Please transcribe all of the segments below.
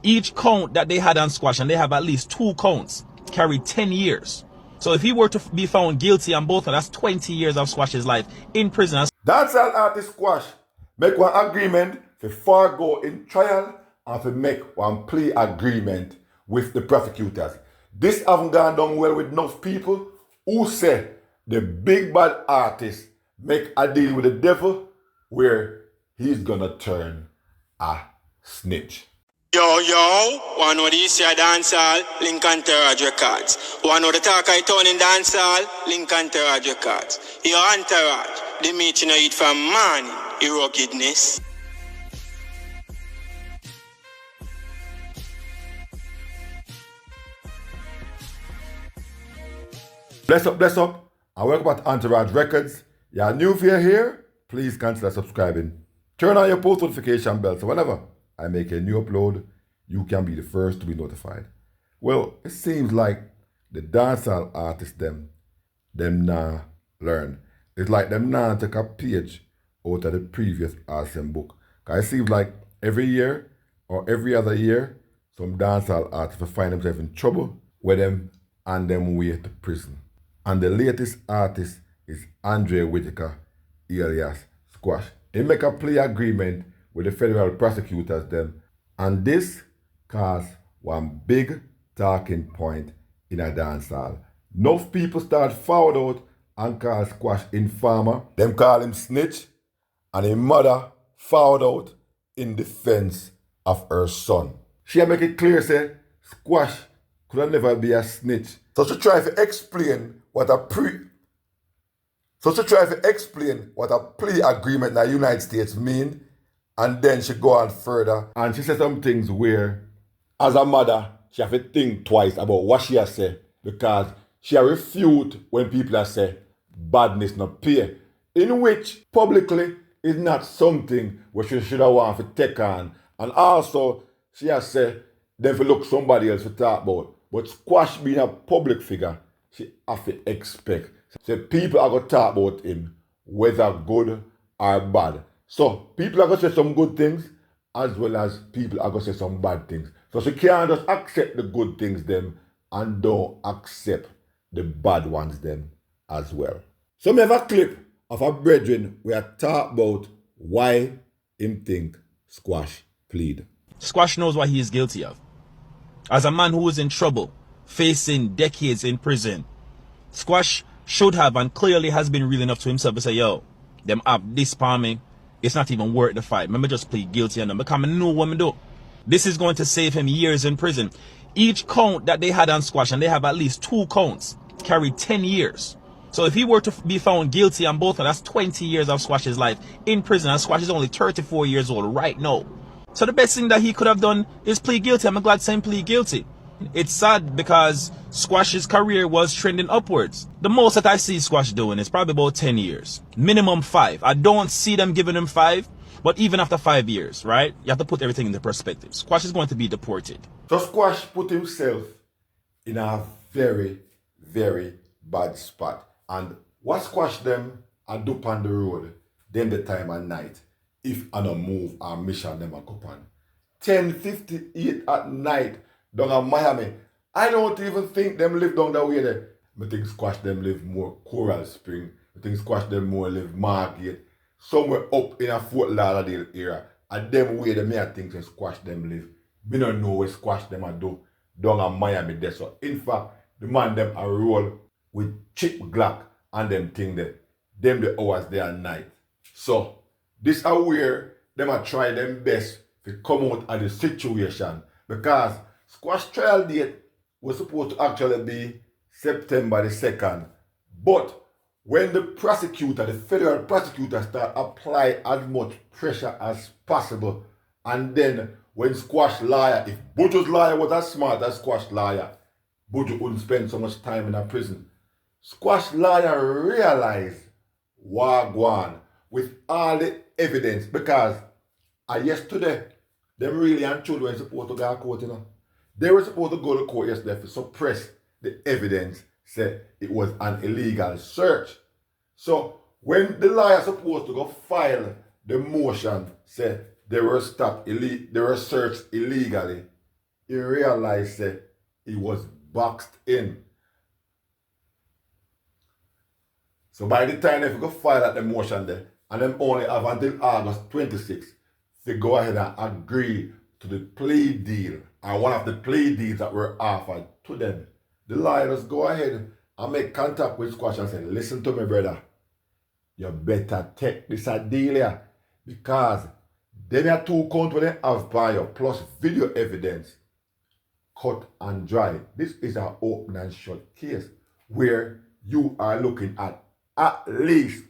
Each count that they had on Squash, and they have at least 2 counts, carried 10 years. So if he were to be found guilty on both, that's 20 years of Squash's life in prison. Dancehall artist Squash make one agreement for forego in trial and for make one plea agreement with the prosecutors. This haven't gone down well with enough people who say the big bad artist make a deal with the devil where he's gonna turn a snitch. Yo, wanna know the issue of dancehall? Lincoln Terrage Records. Wanna know the talk I turn in dancehall? Lincoln Terrage Records. Your entourage, the meat you know eat from money, your ruggedness. Bless up, and welcome back to Entourage Records. You're new if you're here, please consider subscribing. Turn on your post notification bell so whenever I make a new upload, you can be the first to be notified. Well, it seems like the dancehall artists them nah learn. It's like them nah take a page out of the previous RCM book. Cause it seems like every year or every other year, some dancehall artists will find themselves in trouble with them and them way to prison. And the latest artist is Andre Whitaker, alias Squash. He make a plea agreement with the federal prosecutors them, and this caused one big talking point in a dancehall. Enough people start forward out and call Squash informer. Them call him snitch, and his mother forward out in defense of her son. She make it clear say Squash could never be a snitch. So she try to explain what a plea agreement in the United States mean, and then she go on further and she said some things where, as a mother, she have to think twice about what she has said, because she refute when people have say badness not pay, in which publicly is not something where she should have want to take on, and also she has said then for look somebody else to talk about. But Squash being a public figure, she have to expect. So people are going to talk about him, whether good or bad. So people are going to say some good things, as well as people are going to say some bad things. So she can't just accept the good things them and don't accept the bad ones them as well. So we have a clip of a brethren where talk about why him think Squash plead. Squash knows what he is guilty of. As a man who is in trouble, facing decades in prison, Squash should have and clearly has been real enough to himself to say, yo, them up this for me, it's not even worth the fight. Let me just plead guilty and them because I know what I do. This is going to save him years in prison. Each count that they had on Squash, and they have at least 2 counts, carried 10 years. So if he were to be found guilty on both, that's 20 years of Squash's life in prison, and Squash is only 34 years old right now. So the best thing that he could have done is plead guilty. I'm glad saying plead guilty. It's sad because Squash's career was trending upwards. The most that I see Squash doing is probably about 10 years. Minimum 5. I don't see them giving him 5, but even after 5 years, right? You have to put everything into perspective. Squash is going to be deported. So Squash put himself in a very, very bad spot. And what Squash them and do on the road, then the time at night, if I don't move or mission them a on 10:58 at night down in Miami. I don't even think them live down that way there. I think Squash them live more Coral Spring. I think Squash them more live Margate. Somewhere up in a Fort Lauderdale area. And them way them I think Squash them live. Me don't know where Squash them a do down in Miami there. So in fact, the man them a roll with Chip Glock and them thing there. Them the hours there at night. So this is where them are try them best to come out of the situation, because Squash trial date was supposed to actually be September the 2nd. But when the prosecutor, the federal prosecutor, start apply as much pressure as possible, and then when Squash lawyer, if Buju's lawyer was as smart as Squash lawyer, Buju wouldn't spend so much time in a prison. Squash lawyer realized Wagwan with all the evidence, because yesterday, them really and children were supposed to go to court, you know. They were supposed to go to court yesterday to suppress the evidence, said it was an illegal search. So when the lawyer supposed to go file the motion, said they were searched illegally, he realized that he was boxed in. So by the time they go file that the motion there, and them only have until August 26th to go ahead and agree to the plea deal, and one of the plea deals that were offered to them, the lawyers go ahead and make contact with Squash and say, listen to me, brother, you better take this a deal here, because them are 2 counts when they have by you, plus video evidence, cut and dry. This is an open and shut case where you are looking at least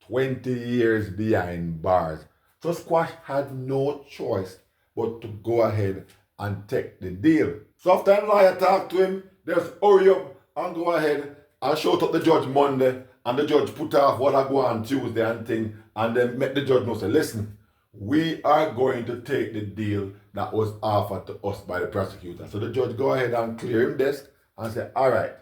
20 years behind bars. So Squash had no choice but to go ahead and take the deal. So after the lawyer talked to him, just hurry up and go ahead and shout up the judge Monday, and the judge put off what I go on Tuesday and thing, and then make the judge know, say, listen, we are going to take the deal that was offered to us by the prosecutor. So the judge go ahead and clear him desk and say, all right,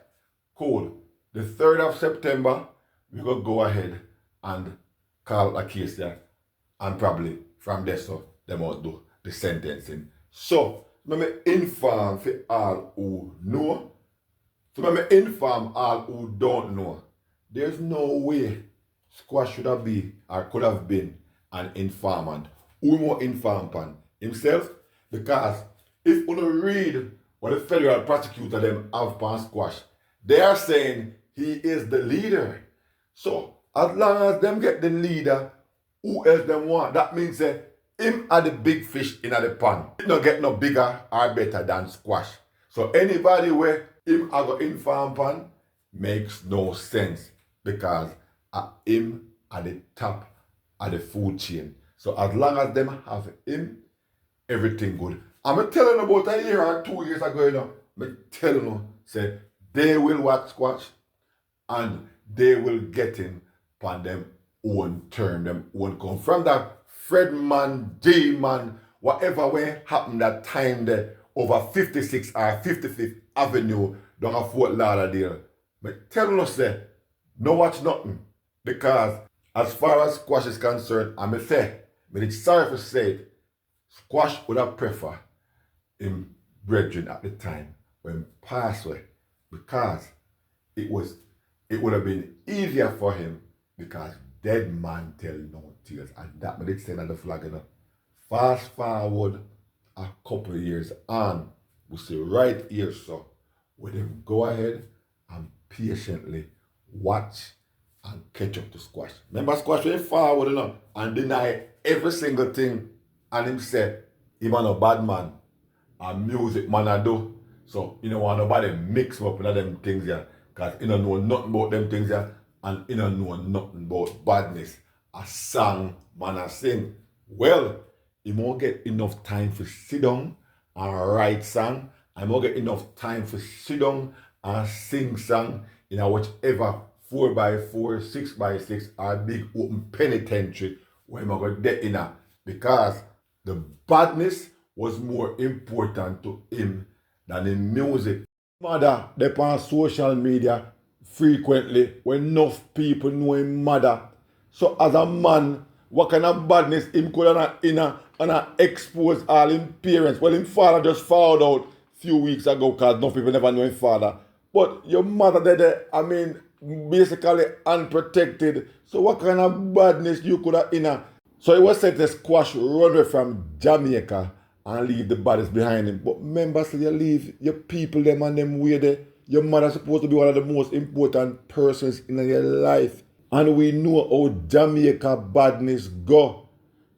cool. The 3rd of September, we're going to go ahead and call a case there, and probably from there, so they might do the sentencing. So, let me inform for all who know. So, let me inform all who don't know. There's no way Squash should have been or could have been an informant. Who more informed upon himself? Because if you read what the federal prosecutor them have upon Squash, they are saying he is the leader. So, as long as them get the leader, who else them want? That means that him are the big fish in the pond. It not get no bigger or better than Squash. So anybody where him are go inform upon makes no sense, because him at the top of the food chain. So as long as them have him, everything good. I'm telling you about a year or 2 years ago, you know, I'm telling you, say, they will watch Squash and they will get him upon them own term, them own come. From that Fredman, D-man, whatever way happened that time there over 56 or 55th Avenue down at Fort Lauderdale. But tell us there, no watch nothing. Because as far as Squash is concerned, I'm say, but it's sorry for say it, Squash would have preferred him brethren at the time when passed away, because it would have been easier for him, because dead man tell no tales, and that made it say on the flag, you know. Fast forward a couple of years on, we see right here, so where them go ahead and patiently watch and catch up to Squash. Remember Squash went forward, you know, and deny every single thing, and him said, him a bad man, and music man I do. So, you know, want nobody mix up with them things here, because you don't know nothing about them things here, and you don't know nothing about badness. A song man I sing. Well, you won't get enough time for sit down and write song, and you won't get enough time for sit down and sing song in a whichever 4x4, 6x6 or big open penitentiary where you're going to get in a, because the badness was more important to him than in music. Mother, they on social media frequently when enough people know him mother. So as a man, what kind of badness him could have expose all his parents? Well, his father just found out a few weeks ago, because enough people never know his father. But your mother there, I mean, basically unprotected. So what kind of badness you could have So it was said to Squash run away from Jamaica and leave the bodies behind him. But remember, so you leave your people them and them way there. Your mother's supposed to be one of the most important persons in your life. And we know how Jamaica badness go.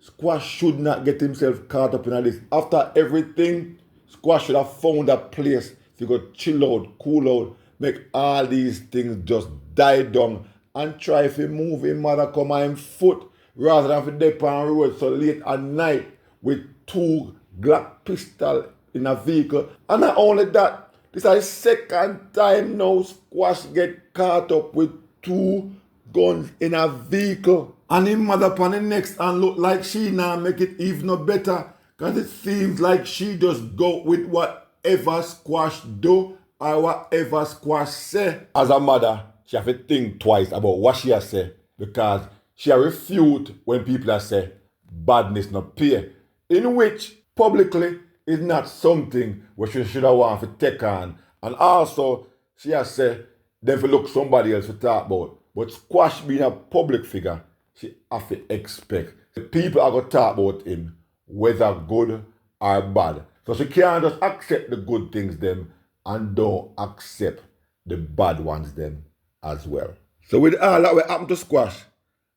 Squash should not get himself caught up in this. After everything, Squash should have found a place to go chill out, cool out, make all these things just die down, and try to move him mother come on him foot rather than for dip on road so late at night with 2 Glock pistol in a vehicle. And not only that, this is the second time now Squash get caught up with 2 guns in a vehicle. And him mother upon the next and look like she now make it even no better, because it seems like she just go with whatever Squash do or whatever Squash say. As a mother, she have to think twice about what she has say, because she refute when people say badness not pay, in which publicly is not something where she should have want to take on. And also, she has said, then to look somebody else to talk about. But Squash being a public figure, she have to expect the people are going to talk about him, whether good or bad. So she can't just accept the good things them and don't accept the bad ones them as well. So with all that what happened to Squash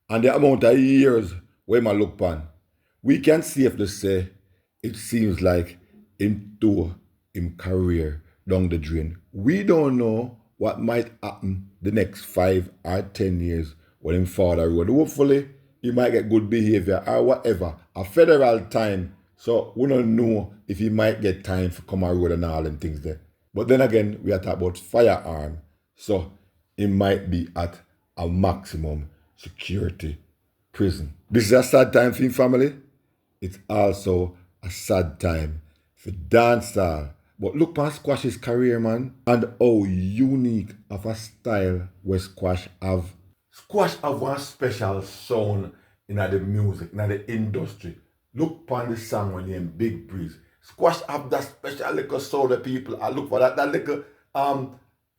and the amount of years where I look upon, we can safely say it seems like him too, him career down the drain. We don't know what might happen the next 5 or 10 years when him father road. Hopefully, he might get good behavior or whatever. A federal time, so we don't know if he might get time for come on road and all them things there. But then again, we are talking about firearm, so he might be at a maximum security prison. This is a sad time for him family. It's also a sad time for dancehall. But look past Squash's career, man, and how unique of a style where Squash have. Squash have one special sound in the music, in the industry. Look upon the song when you're in Big Breeze. Squash have that special little sound that people I look for, that little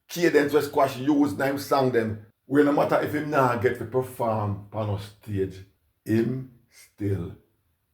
cadence where Squash use them song them. Where no matter if him not get to perform on a stage, him still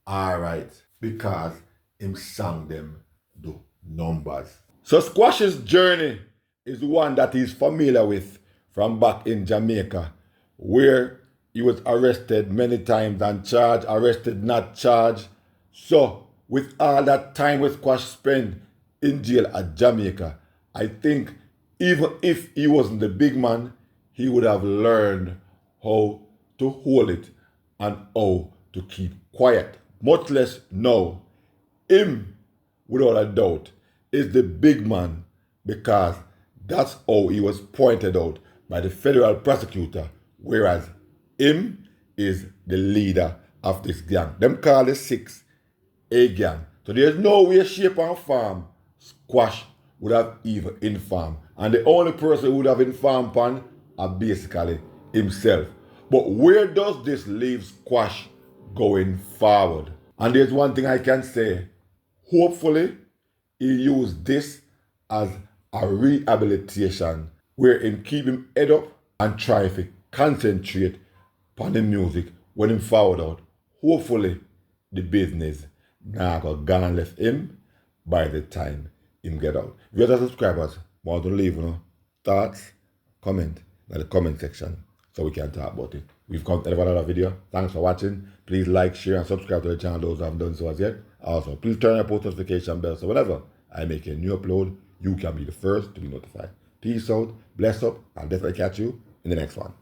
alright because him sang them do numbers. So Squash's journey is one that he's familiar with from back in Jamaica, where he was arrested many times and charged, arrested, not charged. So with all that time with Squash spent in jail at Jamaica, I think even if he wasn't the big man, he would have learned how to hold it and how to keep quiet. Much less now, him, without a doubt, is the big man because that's how he was pointed out by the federal prosecutor, whereas him is the leader of this gang. Them call the 6 a gang. So there's no way, shape, and form Squash would have even informed. And the only person who would have informed upon are basically himself. But where does this leave Squash going forward? And there's one thing I can say. Hopefully, he used this as a rehabilitation wherein keep him head up and try to concentrate on the music when him forward out. Hopefully, the business now got gone left him by the time him get out. If you're subscribers, want to leave thoughts, comment in the comment section so we can talk about it. We've come to the end of another video. Thanks for watching. Please like, share, and subscribe to the channel those who haven't done so as yet. Also, please turn on your post notification bell so whenever I make a new upload, you can be the first to be notified. Peace out, bless up, I'll definitely catch you in the next one.